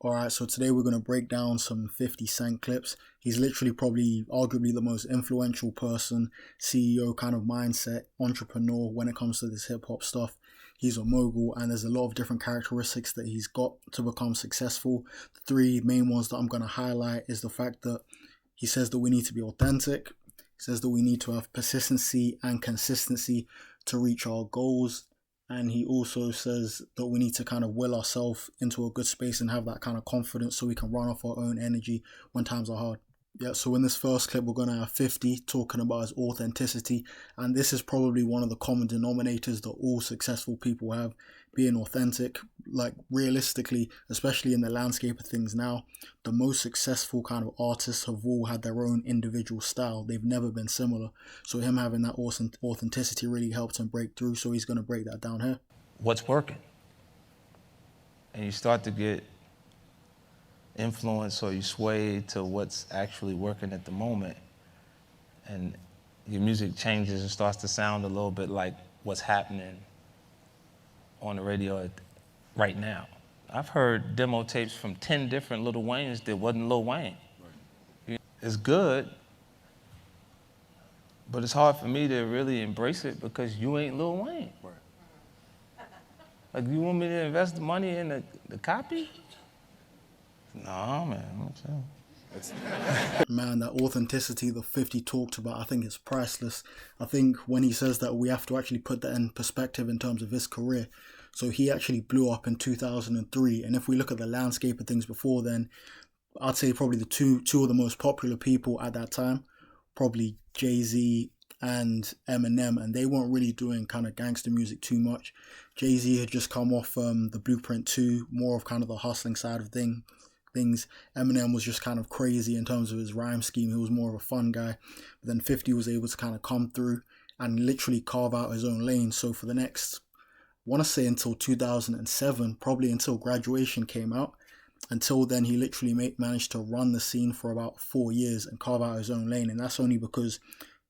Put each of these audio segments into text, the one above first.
Alright, so today we're going to break down some 50 Cent clips. He's literally probably arguably the most influential person, CEO kind of mindset, entrepreneur when it comes to this hip hop stuff. He's a mogul and there's a lot of different characteristics that he's got to become successful. The three main ones that I'm going to highlight is the fact that he says that we need to be authentic. He says that we need to have persistency and consistency to reach our goals. And he also says that we need to kind of will ourselves into a good space and have that kind of confidence so we can run off our own energy when times are hard. Yeah, so in this first clip, we're going to have 50 talking about his authenticity. And this is probably one of the common denominators that all successful people have, being authentic. Like realistically, especially in the landscape of things now, the most successful kind of artists have all had their own individual style. They've never been similar. So him having that authenticity really helped him break through. So he's going to break that down here. What's working? And you start to get influence or you sway to what's actually working at the moment. And your music changes and starts to sound a little bit like what's happening on the radio right now. I've heard demo tapes from 10 different Lil Waynes that wasn't Lil Wayne. Right. It's good, but it's hard for me to really embrace it because you ain't Lil Wayne. Right. Like, you want me to invest the money in the copy? No, man, I'm saying. Man, that authenticity that 50 talked about, I think it's priceless. I think when he says that, we have to actually put that in perspective in terms of his career. So he actually blew up in 2003. And if we look at the landscape of things before then, I'd say probably the two of the most popular people at that time, probably Jay-Z and Eminem, and they weren't really doing kind of gangster music too much. Jay-Z had just come off the Blueprint 2, more of kind of the hustling side of things. Eminem was just kind of crazy in terms of his rhyme scheme. He was more of a fun guy. But then 50 was able to kind of come through and literally carve out his own lane. So for the next, I want to say until 2007, probably until Graduation came out, until then he literally managed to run the scene for about 4 years and carve out his own lane. And that's only because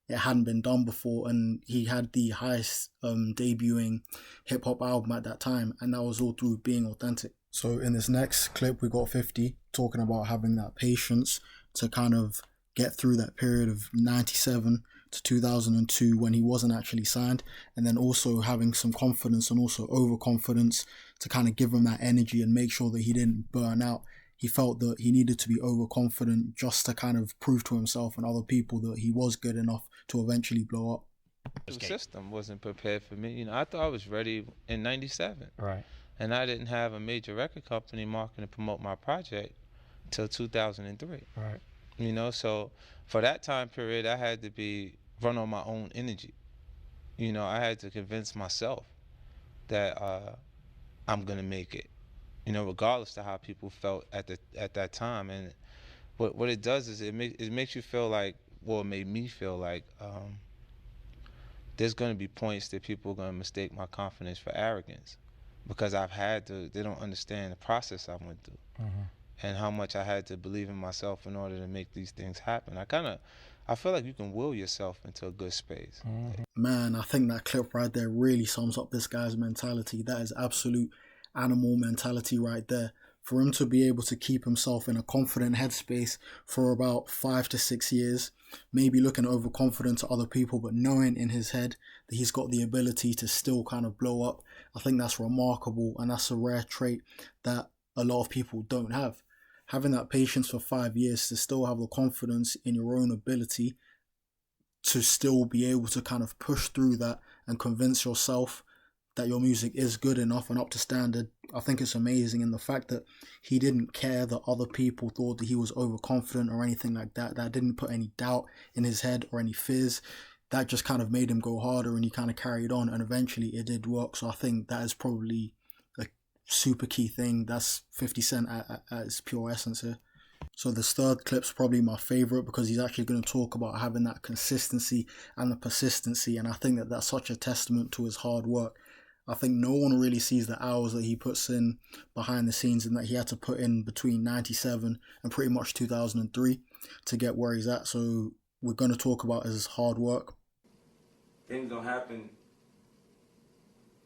it hadn't been done before, and he had the highest debuting hip-hop album at that time, and that was all through being authentic. So in this next clip, we got 50 talking about having that patience to kind of get through that period of 97 to 2002 when he wasn't actually signed, and then also having some confidence and also overconfidence to kind of give him that energy and make sure that he didn't burn out. He felt that he needed to be overconfident just to kind of prove to himself and other people that he was good enough to eventually blow up. The system wasn't prepared for me. You know, I thought I was ready in 97. Right. And I didn't have a major record company marketing and promote my project until 2003. Right. You know, so for that time period, I had to run on my own energy. You know, I had to convince myself that I'm gonna make it. You know, regardless of how people felt at that time. And what it does is it makes you feel like, well, it made me feel like there's gonna be points that people are gonna mistake my confidence for arrogance. Because they don't understand the process I went through. Mm-hmm. And how much I had to believe in myself in order to make these things happen. I feel like you can will yourself into a good space. Mm-hmm. Man, I think that clip right there really sums up this guy's mentality. That is absolute animal mentality right there. For him to be able to keep himself in a confident headspace for about 5 to 6 years, maybe looking overconfident to other people, but knowing in his head that he's got the ability to still kind of blow up, I think that's remarkable, and that's a rare trait that a lot of people don't have. Having that patience for 5 years to still have the confidence in your own ability to still be able to kind of push through that and convince yourself that your music is good enough and up to standard, I think it's amazing. And the fact that he didn't care that other people thought that he was overconfident or anything like that, that didn't put any doubt in his head or any fears, that just kind of made him go harder, and he kind of carried on, and eventually it did work. So I think that is probably a super key thing. That's 50 Cent at its pure essence here. So this third clip's probably my favorite because he's actually going to talk about having that consistency and the persistency, and I think that that's such a testament to his hard work. I think no one really sees the hours that he puts in behind the scenes and that he had to put in between 97 and pretty much 2003 to get where he's at. So we're going to talk about his hard work. Things don't happen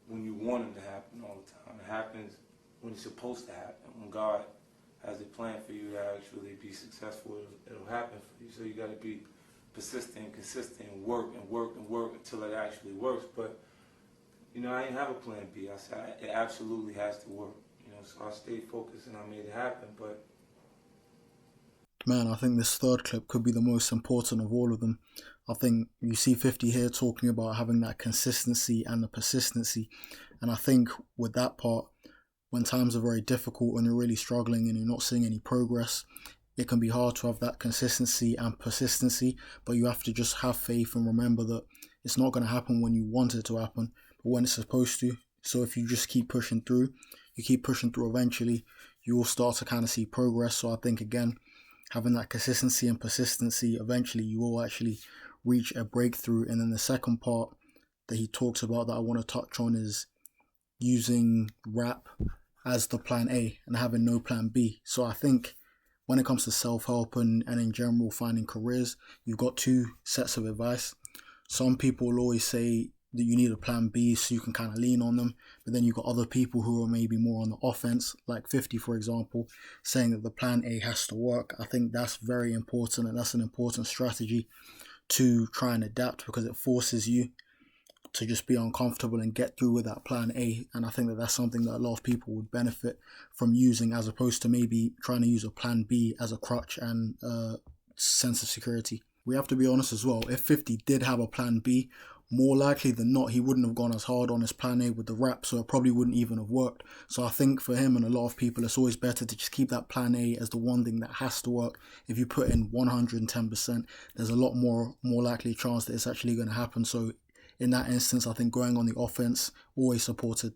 when you want them to happen all the time. It happens when it's supposed to happen, when God has a plan for you to actually be successful, it'll happen for you. So you got to be persistent and consistent and work and work and work until it actually works. But, you know, I didn't have a plan B. I said it absolutely has to work. You know, so I stayed focused and I made it happen. But man, I think this third clip could be the most important of all of them. I think you see 50 here talking about having that consistency and the persistency. And I think with that part, when times are very difficult and you're really struggling and you're not seeing any progress, it can be hard to have that consistency and persistency, but you have to just have faith and remember that it's not going to happen when you want it to happen, but when it's supposed to. So if you just keep pushing through, eventually you will start to kind of see progress. So I think, again, having that consistency and persistency, eventually you will actually reach a breakthrough. And then the second part that he talks about that I want to touch on is using rap as the plan A and having no plan B. So I think when it comes to self-help and in general finding careers, you've got two sets of advice. Some people will always say that you need a plan B so you can kind of lean on them, but then you've got other people who are maybe more on the offense, like 50 for example, saying that the plan A has to work. I think that's very important, and that's an important strategy to try and adapt, because it forces you to just be uncomfortable and get through with that plan A. And I think that that's something that a lot of people would benefit from using, as opposed to maybe trying to use a plan B as a crutch and sense of security. We have to be honest as well, if 50 did have a plan B, more likely than not, he wouldn't have gone as hard on his plan A with the rap, so it probably wouldn't even have worked. So I think for him and a lot of people, it's always better to just keep that plan A as the one thing that has to work. If you put in 110%, there's a lot more likely chance that it's actually going to happen. So in that instance, I think going on the offense, always supported.